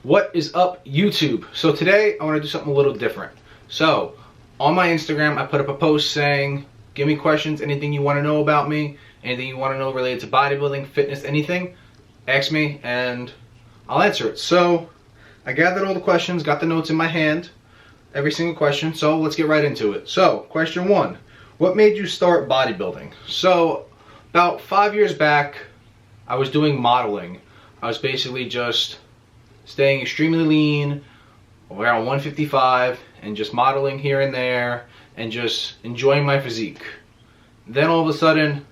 What is up, YouTube? So today I want to do something a little different. So on my Instagram I put up a post saying, give me questions, anything you want to know about me, anything you want to know related to bodybuilding, fitness, anything, ask me and I'll answer it. So I gathered all the questions, got the notes in my hand, every single question, so let's get right into it. So question 1, what made you start bodybuilding? So about 5 years back I was doing modeling. I was basically just staying extremely lean, around 155, and just modeling here and there, and just enjoying my physique. Then all of a sudden,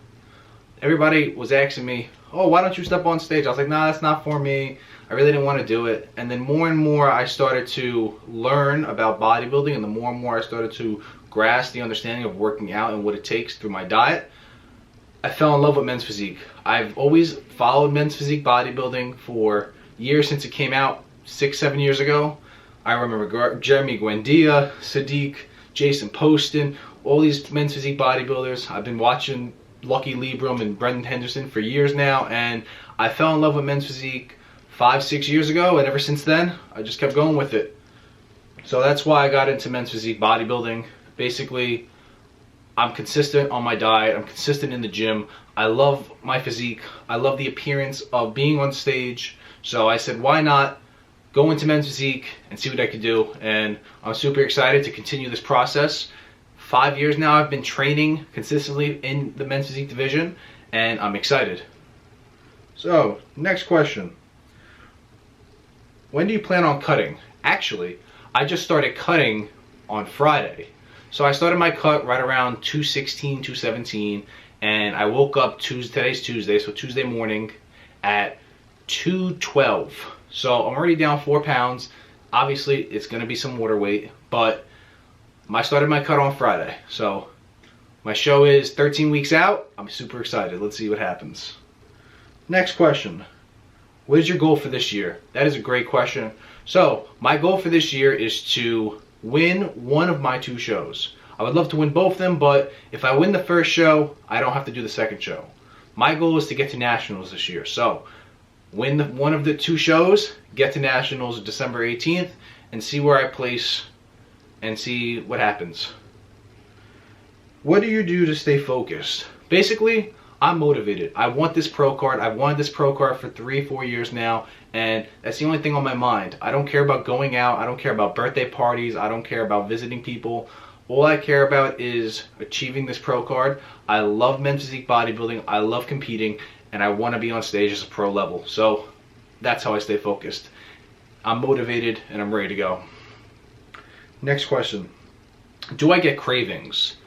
everybody was asking me, oh, why don't you step on stage? I was like, nah, that's not for me. I really didn't want to do it. And then more and more I started to learn about bodybuilding, and the more and more I started to grasp the understanding of working out and what it takes through my diet, I fell in love with men's physique. I've always followed men's physique bodybuilding for years since it came out 6-7 years ago. I remember Jeremy Guendia, Sadiq, Jason Poston, all these men's physique bodybuilders. I've been watching Lucky Liebram and Brendan Henderson for years now, and I fell in love with men's physique 5-6 years ago, and ever since then I just kept going with it. So that's why I got into men's physique bodybuilding. Basically, I'm consistent on my diet, I'm consistent in the gym, I love my physique, I love the appearance of being on stage. So I said, why not go into men's physique and see what I could do? And I'm super excited to continue this process. 5 years now I've been training consistently in the men's physique division, and I'm excited. So, next question. When do you plan on cutting? Actually, I just started cutting on Friday. So I started my cut right around 2:16, 2:17, and I woke up today's Tuesday, so Tuesday morning at 2:12. So I'm already down 4 pounds. Obviously it's gonna be some water weight, but I started my cut on Friday. So my show is 13 weeks out. I'm super excited. Let's see what happens. Next question. What is your goal for this year? That is a great question. So my goal for this year is to win one of my 2 shows. I would love to win both of them, but if I win the first show, I don't have to do the second show. My goal is to get to nationals this year. So win one of the 2 shows, get to nationals December 18th, and see where I place and see what happens. What do you do to stay focused? Basically, I'm motivated. I want this pro card. I've wanted this pro card for 3-4 years now, and that's the only thing on my mind. I don't care about going out. I don't care about birthday parties. I don't care about visiting people. All I care about is achieving this pro card. I love men's physique bodybuilding. I love competing, and I want to be on stage as a pro level. So that's how I stay focused. I'm motivated and I'm ready to go. Next question. Do I get cravings?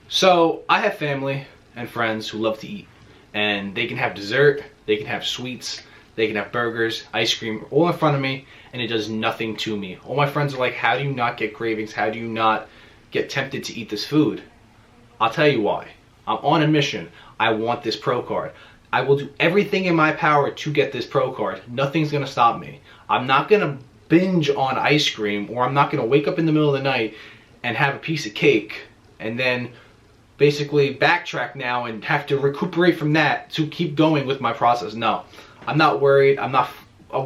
So I have family and friends who love to eat, and they can have dessert, they can have sweets, they can have burgers, ice cream, all in front of me, and it does nothing to me. All my friends are like, how do you not get cravings? How do you not get tempted to eat this food? I'll tell you why. I'm on a mission. I want this pro card. I will do everything in my power to get this pro card. Nothing's gonna stop me. I'm not gonna binge on ice cream, or I'm not gonna wake up in the middle of the night and have a piece of cake and then basically backtrack now and have to recuperate from that to keep going with my process. No, I'm not worried. I'm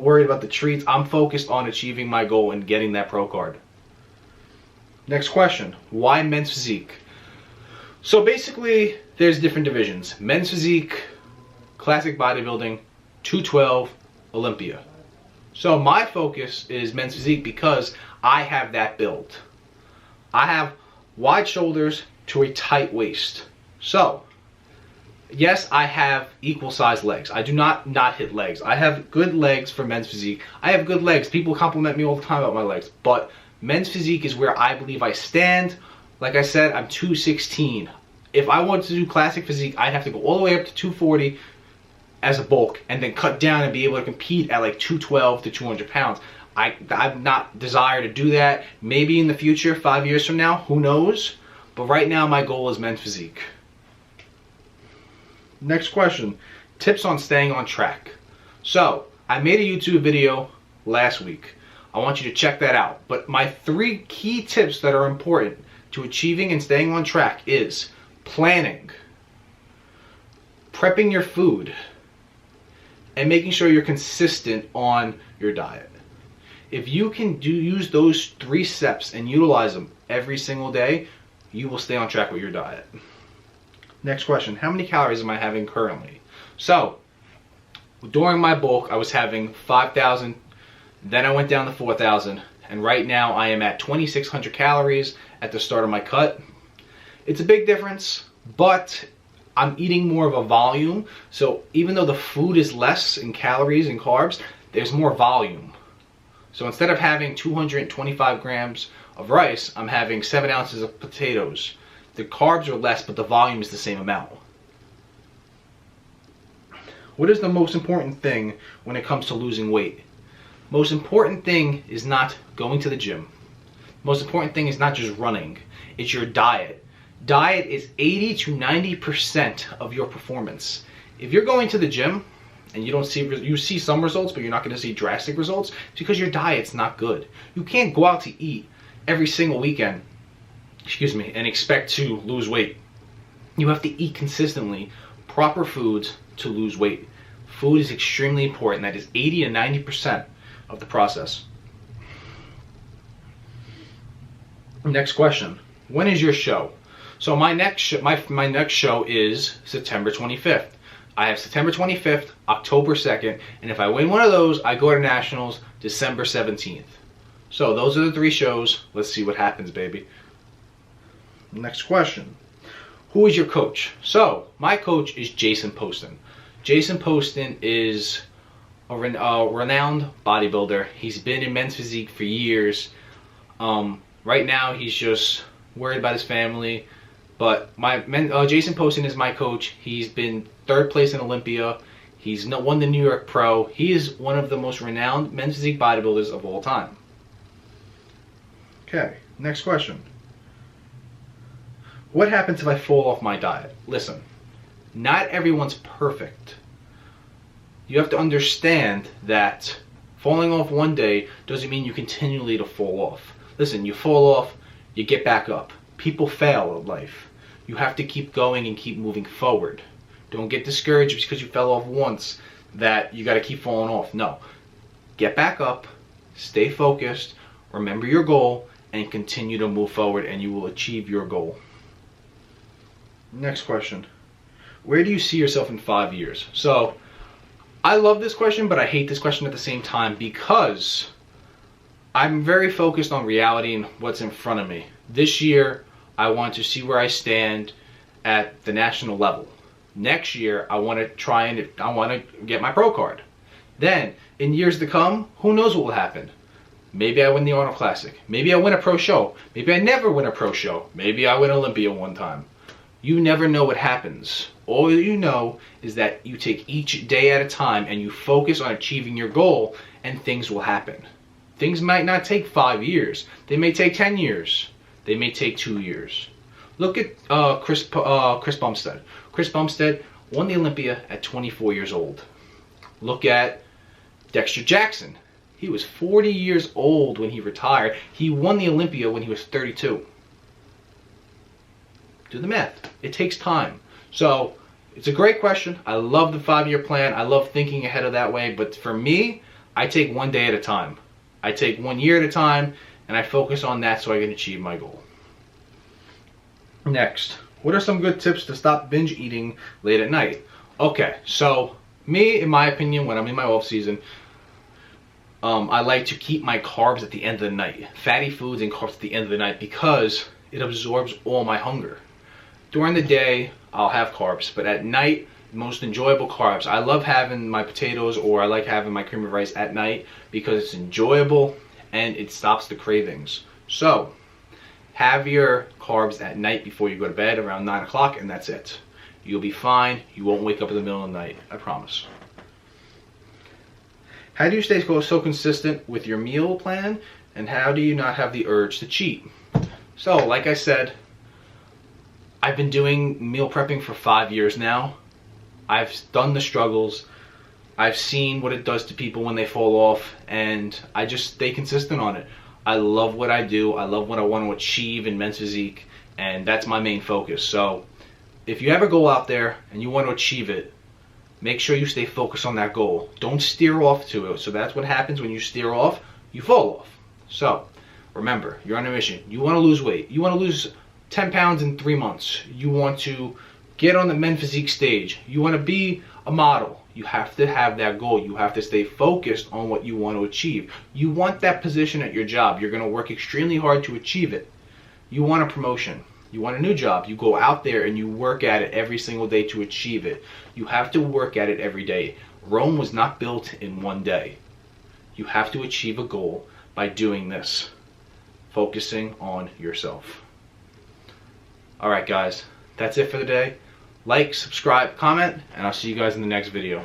worried about the treats. I'm focused on achieving my goal and getting that pro card. Next question. Why men's physique? So basically, there's different divisions. Men's physique, classic bodybuilding, 212, Olympia. So my focus is men's physique because I have that build. I have wide shoulders to a tight waist. So, yes, I have equal sized legs. I do not hit legs. I have good legs for men's physique. I have good legs. People compliment me all the time about my legs. But men's physique is where I believe I stand. Like I said, I'm 216. If I wanted to do classic physique, I'd have to go all the way up to 240 as a bulk and then cut down and be able to compete at like 212 to 200 pounds. I'm not desire to do that. Maybe in the future, 5 years from now, who knows? But right now, my goal is men's physique. Next question. Tips on staying on track. So, I made a YouTube video last week. I want you to check that out. But my 3 key tips that are important to achieving and staying on track is planning, prepping your food, and making sure you're consistent on your diet. If you can use those 3 steps and utilize them every single day, you will stay on track with your diet. Next question, how many calories am I having currently? So, during my bulk, I was having 5,000, then I went down to 4,000, and right now I am at 2,600 calories at the start of my cut. It's a big difference, but I'm eating more of a volume, so even though the food is less in calories and carbs, there's more volume. So instead of having 225 grams of rice, I'm having 7 ounces of potatoes. The carbs are less, but the volume is the same amount. What is the most important thing when it comes to losing weight? Most important thing is not going to the gym. Most important thing is not just running. It's your diet. Diet is 80 to 90% of your performance. If you're going to the gym and you see some results, but you're not going to see drastic results, it's because your diet's not good. You can't go out to eat every single weekend, and expect to lose weight. You have to eat consistently proper foods to lose weight. Food is extremely important. That is 80 to 90% of the process. Next question. When is your show? So my next show is September 25th. I have September 25th, October 2nd, and if I win one of those, I go to Nationals December 17th. So those are the 3 shows. Let's see what happens, baby. Next question. Who is your coach? So my coach is Jason Poston. Jason Poston is a renowned bodybuilder. He's been in men's physique for years. Right now he's just worried about his family. But Jason Poston is my coach. He's been 3rd place in Olympia. He's won the New York Pro. He is one of the most renowned men's physique bodybuilders of all time. Okay, next question. What happens if I fall off my diet? Listen, not everyone's perfect. You have to understand that falling off one day doesn't mean you continually to fall off. Listen, you fall off, you get back up. People fail in life. You have to keep going and keep moving forward. Don't get discouraged because you fell off once that you got to keep falling off. No. Get back up, stay focused, remember your goal, and continue to move forward, and you will achieve your goal. Next question. Where do you see yourself in 5 years? So, I love this question, but I hate this question at the same time because I'm very focused on reality and what's in front of me. This year, I want to see where I stand at the national level. Next year, I want to get my pro card. Then, in years to come, who knows what will happen? Maybe I win the Arnold Classic. Maybe I win a pro show. Maybe I never win a pro show. Maybe I win Olympia one time. You never know what happens. All you know is that you take each day at a time and you focus on achieving your goal, and things will happen. Things might not take 5 years. They may take 10 years. They may take 2 years. Look at Chris Bumstead. Chris Bumstead won the Olympia at 24 years old. Look at Dexter Jackson. He was 40 years old when he retired. He won the Olympia when he was 32. Do the math. It takes time. So, it's a great question. I love the 5-year plan. I love thinking ahead of that way. But for me, I take one day at a time. I take 1 year at a time, and I focus on that so I can achieve my goal. Next, what are some good tips to stop binge eating late at night? Okay, so me, in my opinion, when I'm in my off season, I like to keep my carbs at the end of the night. Fatty foods and carbs at the end of the night because it absorbs all my hunger. During the day, I'll have carbs, but at night, most enjoyable carbs. I love having my potatoes, or I like having my cream of rice at night because it's enjoyable and it stops the cravings. So, have your carbs at night before you go to bed around 9 o'clock, and that's it. You'll be fine. You won't wake up in the middle of the night. I promise. How do you stay so consistent with your meal plan, and how do you not have the urge to cheat? So, like I said, I've been doing meal prepping for 5 years now. I've done the struggles. I've seen what it does to people when they fall off, and I just stay consistent on it. I love what I do. I love what I want to achieve in men's physique, and that's my main focus. So if you ever go out there and you want to achieve it, make sure you stay focused on that goal. Don't steer off to it. So that's what happens when you steer off. you fall off. So remember, you're on a mission. You want to lose weight. You want to lose 10 pounds in 3 months. You want to get on the men physique stage. You want to be a model. You have to have that goal. You have to stay focused on what you want to achieve. You want that position at your job. You're going to work extremely hard to achieve it. You want a promotion. You want a new job. You go out there and you work at it every single day to achieve it. You have to work at it every day. Rome was not built in one day. You have to achieve a goal by doing this. Focusing on yourself. Alright guys, that's it for the day. Like, subscribe, comment, and I'll see you guys in the next video.